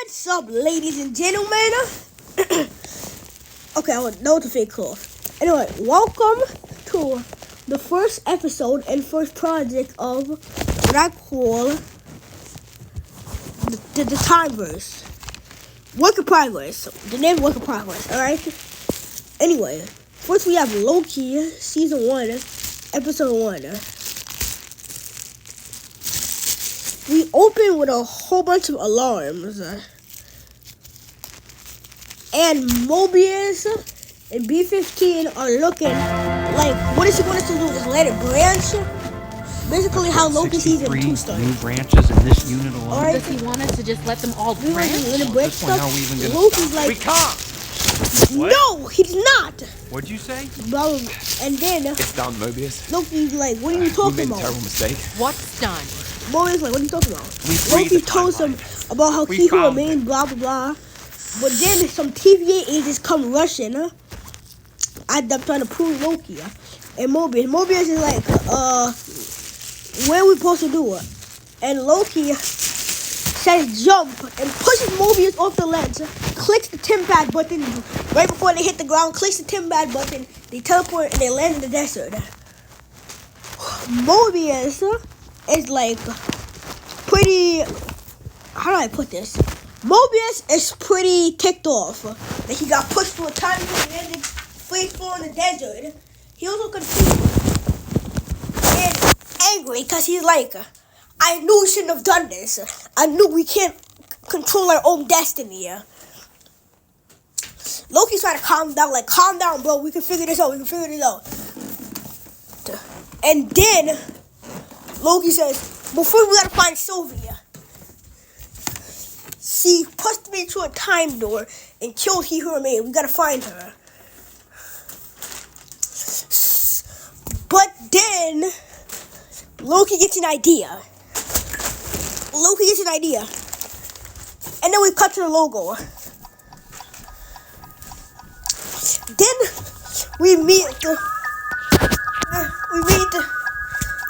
What's up, ladies and gentlemen? Okay, I want no to fake call. Anyway, welcome to the first episode and first project of what I call the Timeverse. Work in progress. The name Work in Progress, alright? Anyway, first we have Loki, Season 1, Episode 1. We open with a whole bunch of alarms. And Mobius and B-15 are looking like, what is he going to do? Just let it branch? Basically how Loki Season 2 started. New branches in this unit alone. All right. Does he want us to just let them all branch? Let it branch stuff. How are we even gonna Loki's stop? like, We can't! What? No, he's not. What'd you say? Bro, and then It's done, Mobius. Loki's like, what are you We talking made a about? terrible mistake. What's done? Mobius like, what are you talking about? We freed Loki the told him timeline. about how We he who found remained, blah, blah, blah. But then some TVA agents come rushing. I'm trying to prove Loki. And Mobius is like, what are we supposed to do? And Loki says jump and pushes Mobius off the ledge, clicks the Timbad button right before they hit the ground, clicks the Timbad button, they teleport and they land in the desert. Mobius is like pretty, how do I put this? Mobius is pretty ticked off that he got pushed to a time and ended free floor in the desert. He also confused and angry because he's like, I knew we shouldn't have done this. I knew we can't control our own destiny. Loki's trying to calm down, like, calm down, bro. We can figure this out. And then Loki says, but first we gotta find Sylvia. She pushed me to a time door and killed he who remained. We gotta find her. But then Loki gets an idea. And then we cut to the logo. Then we meet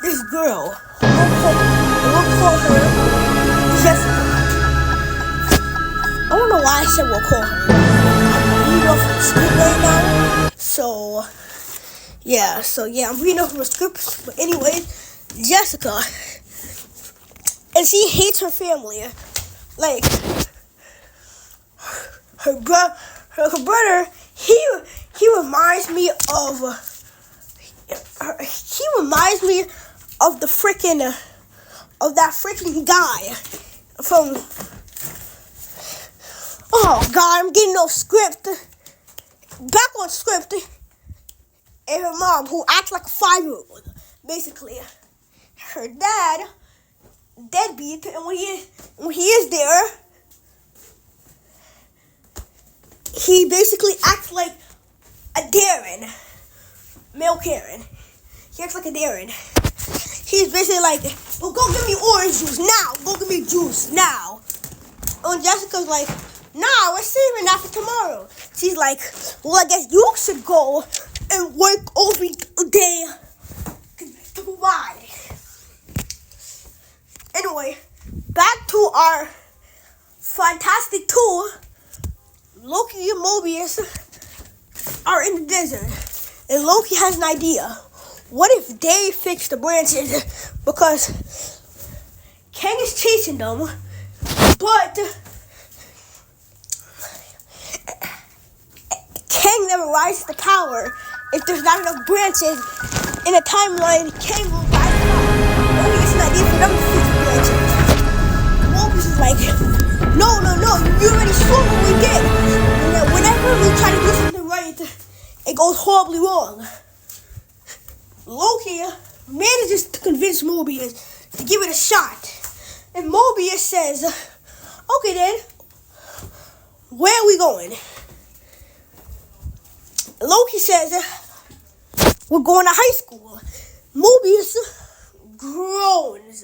this girl. We'll call her Jessica. I don't know why I said we'll call her. I'm reading off the script right now. So I'm reading off the script. But anyway, Jessica. And she hates her family. Like, her brother, he reminds me of the of that freaking guy from, oh God, I'm getting off script. Back on script. And her mom, who acts like a 5-year-old, basically. Her dad, deadbeat, and when he is there, he basically acts like a Darren, male Karen. He acts like a Darren. He's basically like, well, go give me orange juice now. Go give me juice now. And Jessica's like, nah, we're saving that for tomorrow. She's like, well, I guess you should go and work every day to provide. Anyway, back to our Fantastic Tour. Loki and Mobius are in the desert, and Loki has an idea. What if they fix the branches? Because Kang is chasing them, but Kang never rises to power. If there's not enough branches in a timeline, Kang will rise to power. Loki gets an idea for them to fix the branches. Mobius is like, no, you already saw what we did. And whenever we try to do something right, it goes horribly wrong. Loki manages to convince Mobius to give it a shot. And Mobius says, okay then, where are we going? Loki says, we're going to high school. Mobius groans.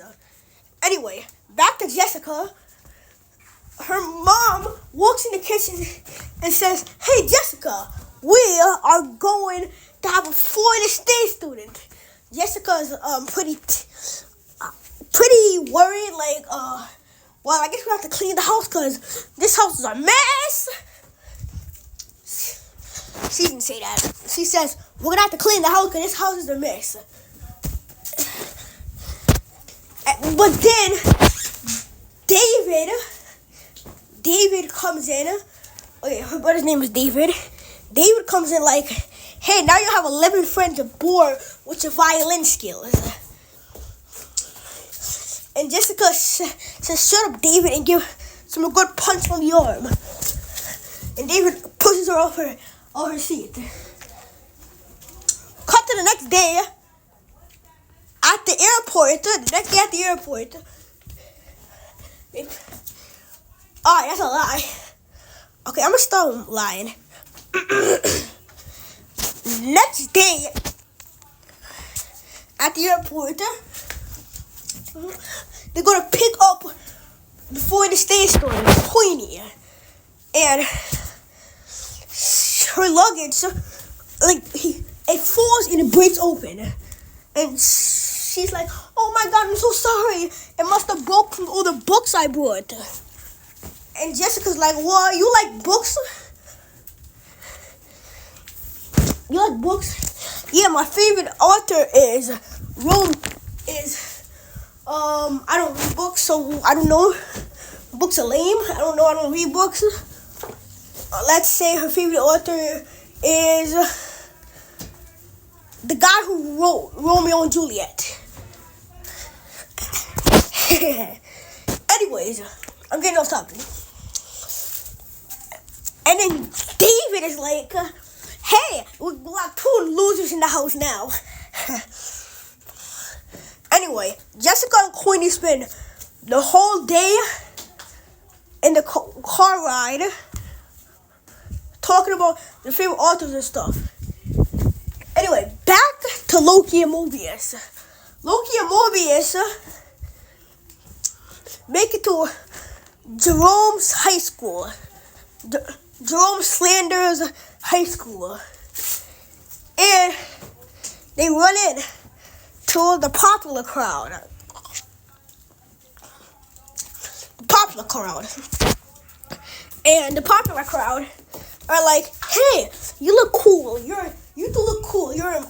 Anyway, back to Jessica. Her mom walks in the kitchen and says, hey Jessica, we are going to have a foreign exchange student. Jessica's pretty worried, like, well, I guess we have to clean the house because this house is a mess. She didn't say that. She says, we're going to have to clean the house because this house is a mess. But then, David comes in. Okay, her brother's name is David. David comes in like, hey, now you have 11 friends aboard with your violin skills. And Jessica says, shut up, David, and give some good punch on the arm. And David pushes her off her seat. Cut to the next day at the airport. Alright, that's a lie. Okay, I'm gonna start lying. Next day at the airport, they're gonna pick up before the stage story, Queenie, and her luggage, it falls and it breaks open, and she's like, "Oh my God, I'm so sorry. It must have broke from all the books I brought." And Jessica's like, "What? You like books? You like books?" Yeah, my favorite author is I don't read books, so I don't know. Books are lame. I don't read books. Let's say her favorite author is the guy who wrote Romeo and Juliet. Anyways, I'm getting off topic. And then David is like, hey, we got 2 losers in the house now. Anyway, Jessica and Queenie spend the whole day in the car ride talking about their favorite authors and stuff. Anyway, back to Loki and Mobius. Loki and Mobius make it to Jerome's high school. Jerome Slander's high school. And they run in to the popular crowd. And the popular crowd are like, hey, you look cool. You do look cool. You're in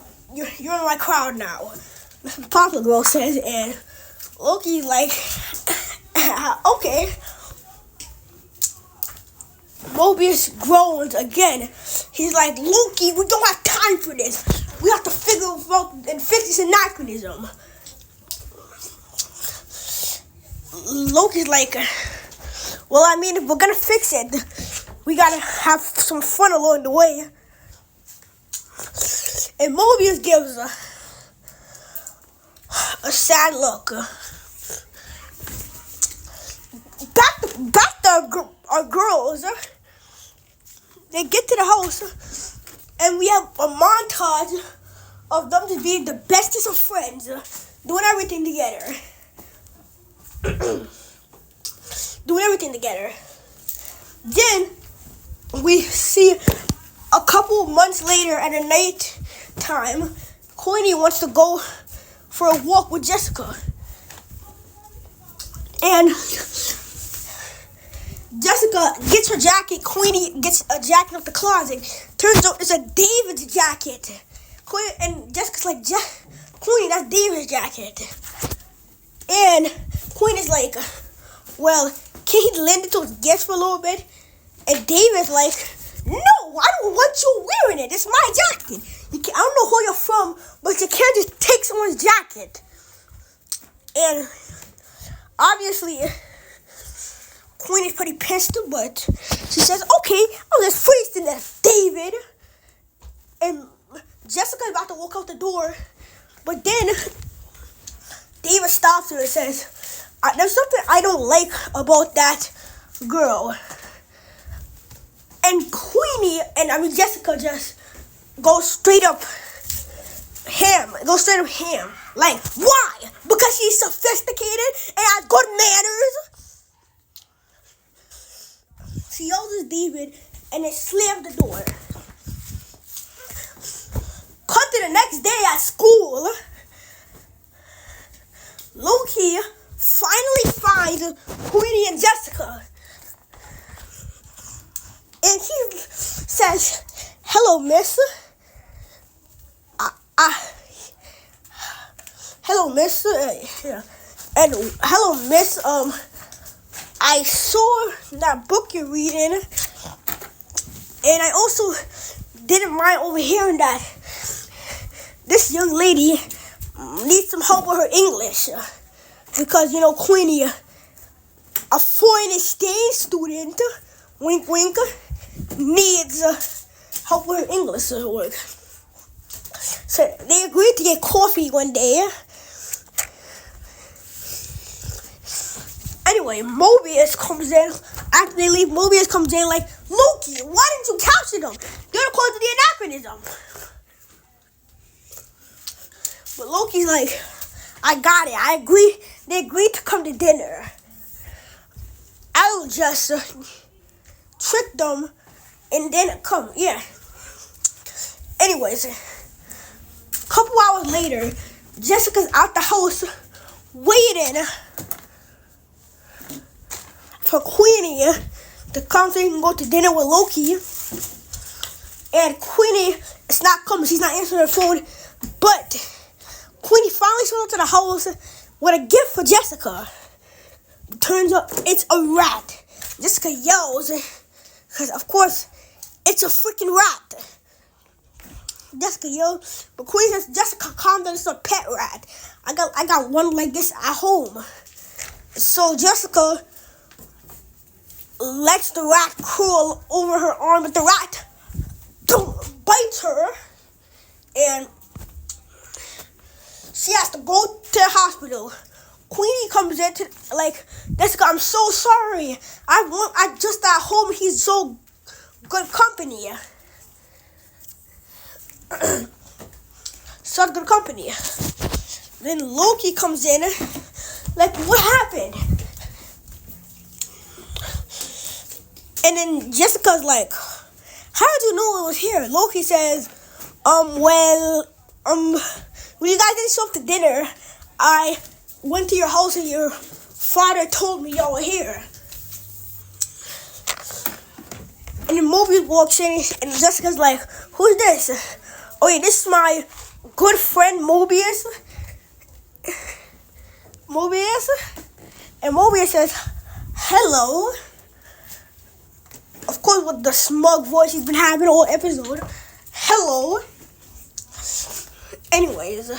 my crowd now. The popular girl says, and Loki's like, okay. Mobius groans again. He's like, Loki, we don't have time for this. We have to figure out and fix this anachronism. Loki's like, well, I mean, if we're gonna fix it, we gotta have some fun along the way. And Mobius gives a sad look. Back to our girls. They get to the house, and we have a montage of them just being the bestest of friends, doing everything together. Then we see a couple months later at a night time, Queenie wants to go for a walk with Jessica. And Jessica gets her jacket. Queenie gets a jacket off the closet. Turns out it's a David's jacket. And Jessica's like, Queenie, that's David's jacket. And Queenie's like, well, can he lend it to his guest for a little bit? And David's like, no, I don't want you wearing it. It's my jacket. I don't know who you're from, but you can't just take someone's jacket. And obviously, Queenie's pretty pissed, but she says, okay, I'll just freeze to death, David. And Jessica's about to walk out the door, but then David stops her and says, there's something I don't like about that girl. And Jessica just goes straight up ham. Like, why? Because she's sophisticated and has good manners. She yells at David and then slams the door. Cut to the next day at school. Loki finally finds Queenie and Jessica. And he says, "Hello, miss. Hello, miss. Yeah. And hello, miss. I saw that book you're reading, and I also didn't mind overhearing that this young lady needs some help with her English, because Queenie, a foreign exchange student, wink wink, needs help with her English work." So they agreed to get coffee one day. Anyway, Mobius comes in. After they leave, Mobius comes in like, "Loki, why didn't you capture them? They're the cause of the anachronism." But Loki's like, "I got it. I agree." They agreed to come to dinner. I'll just trick them and then come. Yeah. Anyways, a couple hours later, Jessica's out the house waiting for Queenie to come so he can go to dinner with Loki. And Queenie is not coming. She's not answering her phone. But Queenie finally shows up to the house with a gift for Jessica. Turns out it's a rat. Jessica yells because, of course, it's a freaking rat. Jessica yells, but Queenie says, "Jessica, calm down. It's a pet rat. I got one like this at home." So Jessica lets the rat crawl over her arm, but the rat bites her, and she has to go to the hospital. Queenie comes in to like, "Jessica, I'm so sorry. I just at home. He's so good company." Such good company. Then Loki comes in, like, "What happened?" And then Jessica's like, "How did you know it was here?" Loki says, when you guys didn't show up to dinner, I went to your house and your father told me y'all were here." And then Mobius walks in and Jessica's like, "Who's this?" "Oh yeah, this is my good friend Mobius." And Mobius says, "Hello." Of course, with the smug voice he's been having all episode. "Hello." Anyways,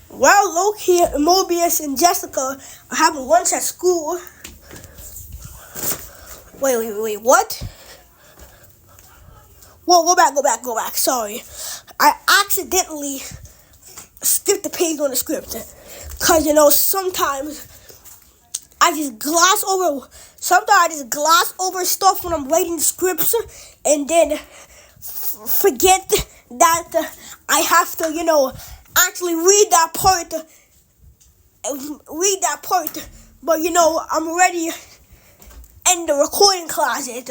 while Loki, Mobius, and Jessica are having lunch at school. Wait, what? Whoa, go back. Sorry. I accidentally skipped the page on the script. Because, sometimes I just gloss over stuff when I'm writing scripts and then forget that I have to, actually read that part. But, I'm already in the recording closet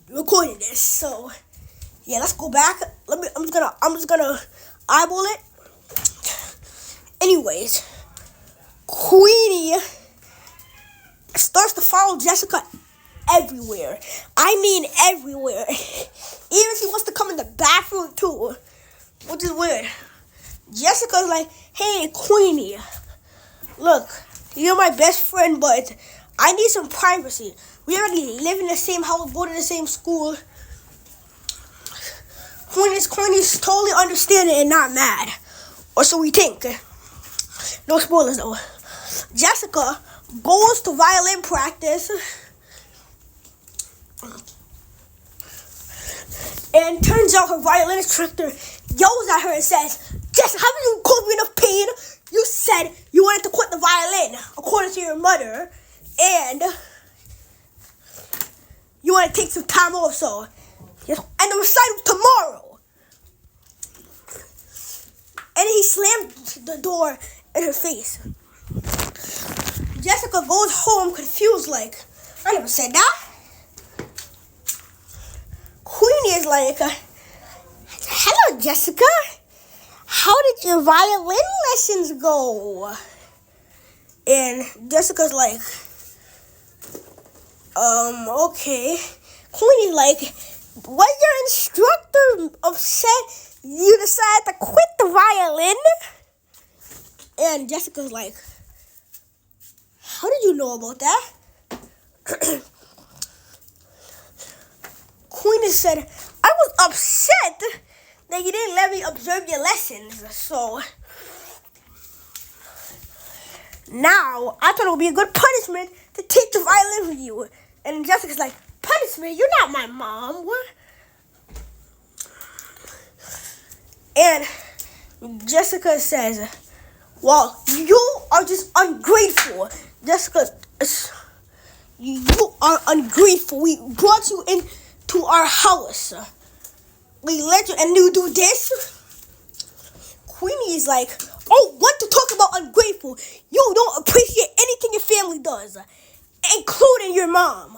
recording this. So, yeah, let's go back. I'm just gonna eyeball it. Anyways, Queenie starts to follow Jessica everywhere. I mean everywhere. Even she wants to come in the bathroom too, which is weird. Jessica's like, "Hey, Queenie, look, you're my best friend, but I need some privacy. We already live in the same house, go to the same school." Queenie's totally understanding and not mad. Or so we think. No spoilers though. Jessica goes to violin practice. And turns out her violin instructor yells at her and says, "Jessica, haven't you caused me enough pain? You said you wanted to quit the violin, according to your mother. And you want to take some time off, so and the recital tomorrow." And he slammed the door in her face. Jessica goes home confused, like, "I never said that." Queenie is like, "Hello, Jessica. how did your violin lessons go? And Jessica's like, okay. Queenie's like, was your instructor upset you decided to quit the violin? And Jessica's like, how did you know about that? Queenie said, I was upset that you didn't let me observe your lessons. So now I thought it would be a good punishment to take the violin from you. And Jessica's like, punishment? You're not my mom. What? And Jessica says, well, you are just ungrateful. Jessica, you are ungrateful. We brought you into our house. We let you, and you do this? Queenie is like, oh, what to talk about ungrateful? You don't appreciate anything your family does, including your mom.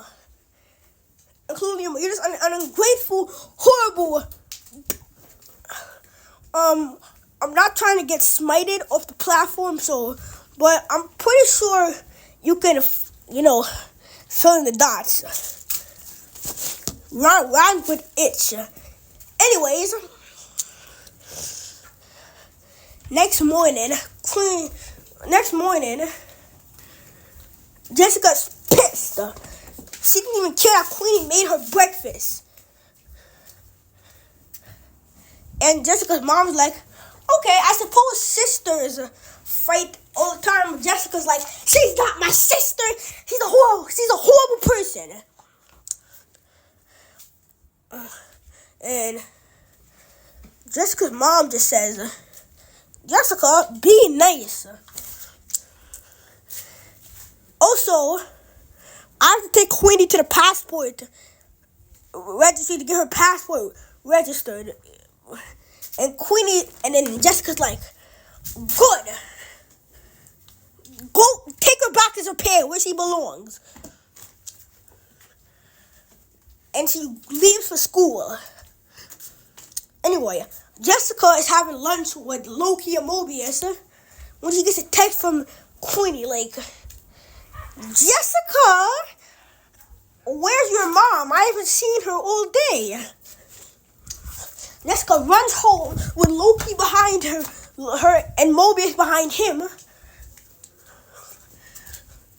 You're just an ungrateful, horrible. I'm not trying to get smited off the platform, but I'm pretty sure you can, fill in the dots. Rhyme with itch. Anyways, next morning, Jessica's pissed. She didn't even care that Queenie made her breakfast. And Jessica's mom's like, okay, I suppose sisters fight all the time. Jessica's like, she's not my sister. She's a horrible person. And Jessica's mom just says, Jessica, be nice. Also, I have to take Queenie to the passport registry to get her passport registered. And then Jessica's like, good. Go take her back to Japan where she belongs. And she leaves for school. Anyway, Jessica is having lunch with Loki and Mobius when she gets a text from Queenie like, Jessica, where's your mom? I haven't seen her all day. Jessica runs home with Loki behind her and Mobius behind him.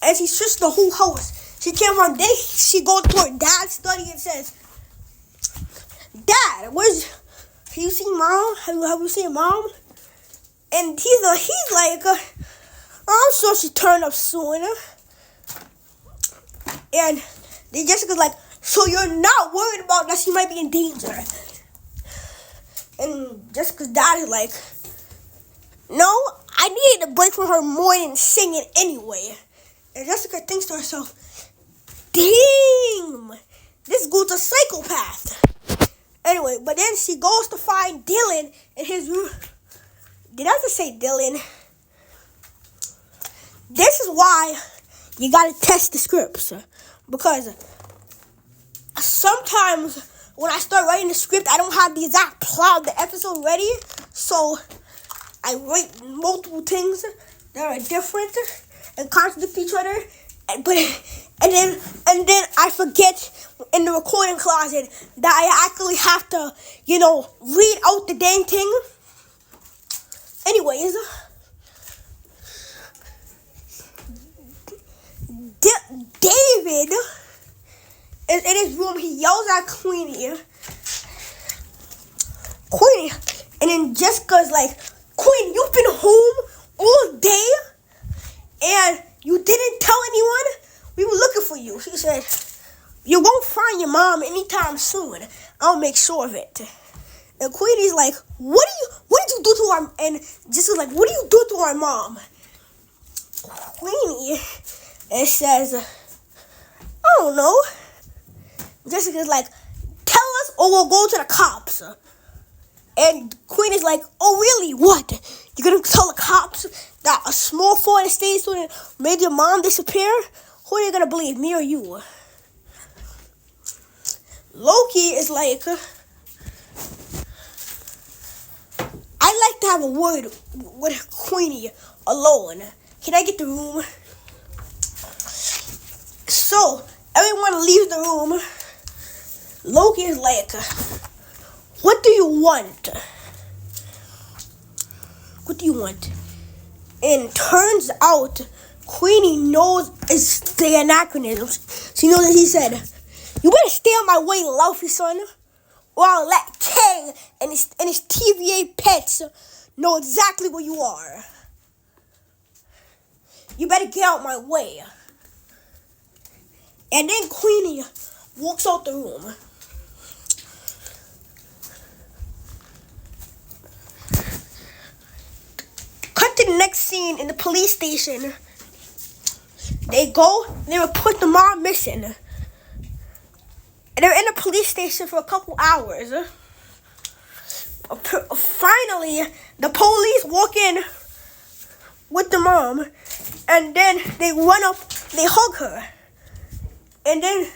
And she searched the whole house. She came on day. She goes to her dad's study and says, Dad, have you seen Mom? Have you seen Mom? And he's like, I'm sure she turned up soon. And then Jessica's like, so you're not worried about that she might be in danger? And Jessica's dad is like, no, I needed a break from her morning singing anyway. And Jessica thinks to herself, damn, this girl's a psychopath. Anyway, but then she goes to find Dylan in his room. Did I just say Dylan? This is why you gotta test the scripts. Because sometimes when I start writing the script, I don't have the exact plot of the episode ready. So I write multiple things that are different and contradict each other. And then I forget in the recording closet that I actually have to, read out the dang thing. Anyways, David is in his room. He yells at Queenie, and then Jessica's like, Queen, you've been home all day and you didn't tell anyone? We were looking for you. She said, you won't find your mom anytime soon. I'll make sure of it. And Queenie's like, what did you do to our, and Jessica's like, what do you do to our mom? Queenie, it says, I don't know. Jessica's like, tell us or we'll go to the cops. And Queen is like, oh really, what? You're gonna tell the cops that a small foreign state student made your mom disappear? Who are you gonna believe, me or you? Loki is like, I I'd like to have a word with Queenie alone. Can I get the room? So, everyone leaves the room. Loki is like, what do you want? What do you want? And turns out, Queenie knows it's the anachronisms. She knows that he said, you better stay on my way, Luffy, son, or I'll let Kang and his TVA pets know exactly where you are. You better get out my way. And then Queenie walks out the room. Cut to the next scene in the police station. They report the mom missing. And they're in the police station for a couple hours. Finally, the police walk in with the mom, and then they run up, they hug her. And then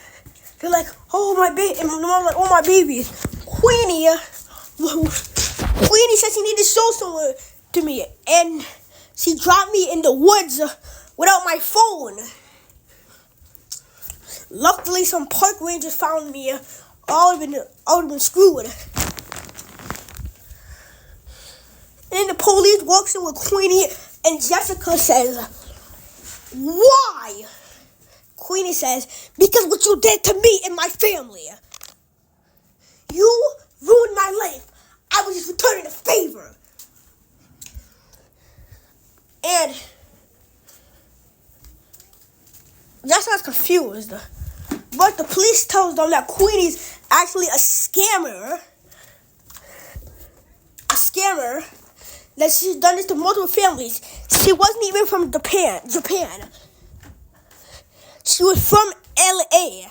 they're like, oh my baby, and the mom's like, oh my babies. Queenie said she needed to show someone to me, and she dropped me in the woods without my phone. Luckily, some park rangers found me. I would have been screwed. And the police walks in with Queenie, and Jessica says, why? Queenie says, because what you did to me and my family. You ruined my life. I was just returning a favor. And Jessica's confused. But the police tells them that Queenie's actually a scammer. That she's done this to multiple families. She wasn't even from Japan. She was from LA,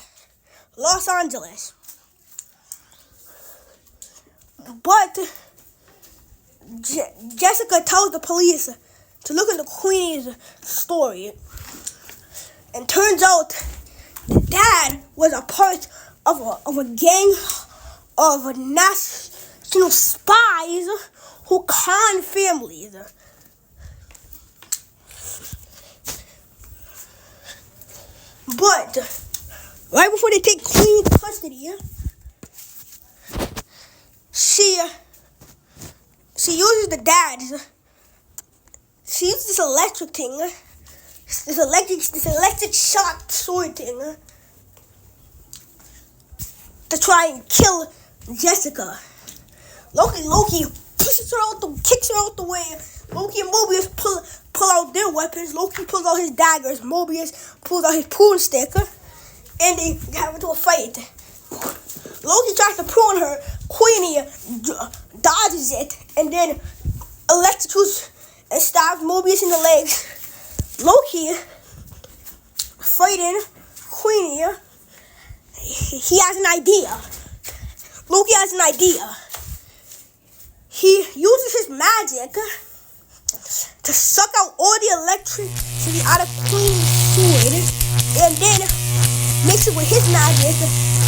Los Angeles. But Jessica tells the police to look into Queenie's story. And turns out the dad was a part of a gang of national spies who con families. But right before they take Queen into custody, she uses the dad's. She uses this electric thing, this electric shock sword thing, to try and kill Jessica. Loki kicks her out the way. Loki and Mobius pull out their weapons. Loki pulls out his daggers. Mobius pulls out his prune stick, and they have into a fight. Loki tries to prune her. Queenie dodges it, and then electrocutes and stabs Mobius in the legs. Loki fighting Queenie. He has an idea. Loki has an idea. He uses his magic to suck out all the electricity out of Queen's sword, and then mix it with his magic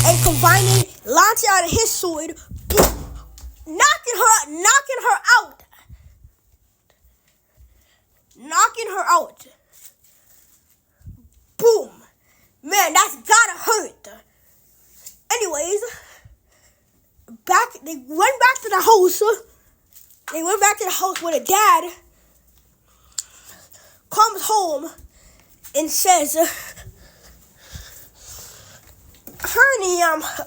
and combining, launch it out of his sword, knocking her out. Boom. Man, that's gotta hurt. Anyways, they went back to the house. They went back to the house where the dad comes home and says, honey,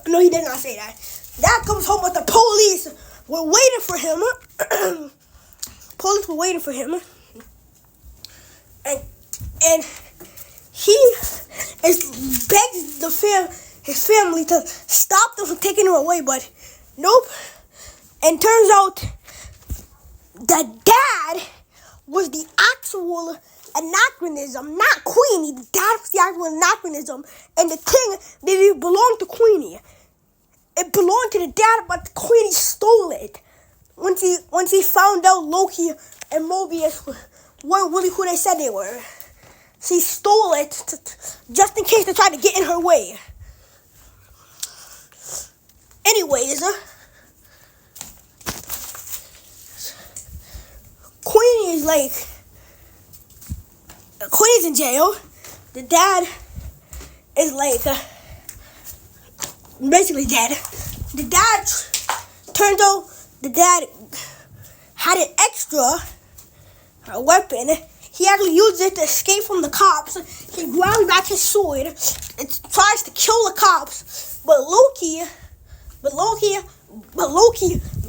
no, he did not say that. Dad comes home with the police. We're waiting for him. Police were waiting for him. And he begs his family to stop them from taking him away, but nope. And turns out the dad was the actual anachronism, not Queenie. The dad was the actual anachronism, and the thing didn't belong to Queenie. It belonged to the dad, but Queenie stole it. Once he found out Loki and Mobius weren't really who they said they were, she stole it just in case they tried to get in her way. Anyways, Queen is like, Queen is in jail. The dad is like basically dead. The dad turned out the dad had an extra weapon. He actually used it to escape from the cops. He grabs back his sword and tries to kill the cops. But Loki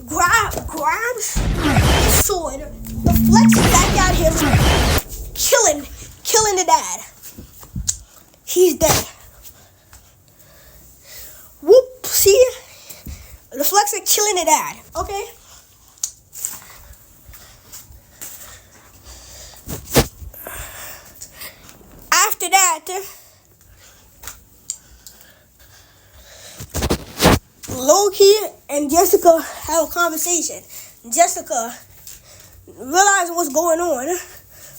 grabs his sword, deflects it back at him, killing the dad. He's dead. Whoop, see? Deflects it, killing the dad. Okay? After that, Loki and Jessica have a conversation. Jessica realizes what's going on,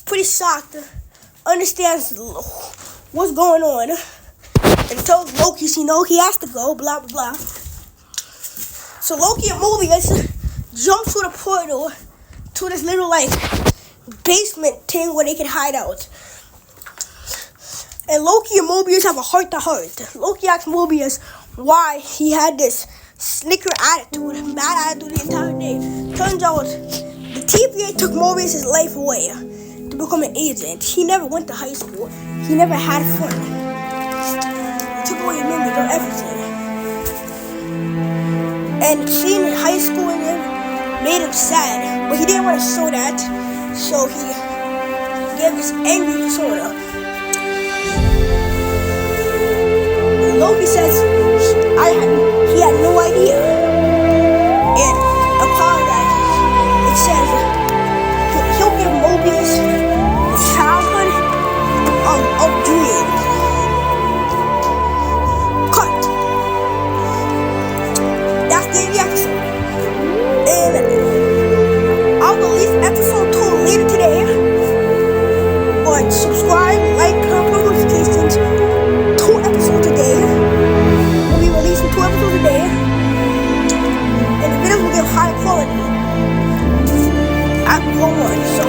pretty shocked, understands what's going on, and tells Loki she knows he has to go, blah, blah, blah. So Loki and Mobius jump through the portal to this little, like, basement thing where they can hide out. And Loki and Mobius have a heart-to-heart. Loki asks Mobius why he had this snicker attitude, bad attitude the entire day. Turns out the TVA took Mobius' life away to become an agent. He never went to high school. He never had fun. They took away memories of everything. And seeing high school in him made him sad, but he didn't want to show that, so he gave this angry persona. Loki says he had no idea and apologizes. It says he'll give Mobius the childhood of dreams. Cut. That's the end of the episode. And I'll release episode 2 later today. But subscribe, like, turn on notifications. 2 episodes a day. We'll be releasing 2 episodes a day. And the videos will be of high quality. I go on, so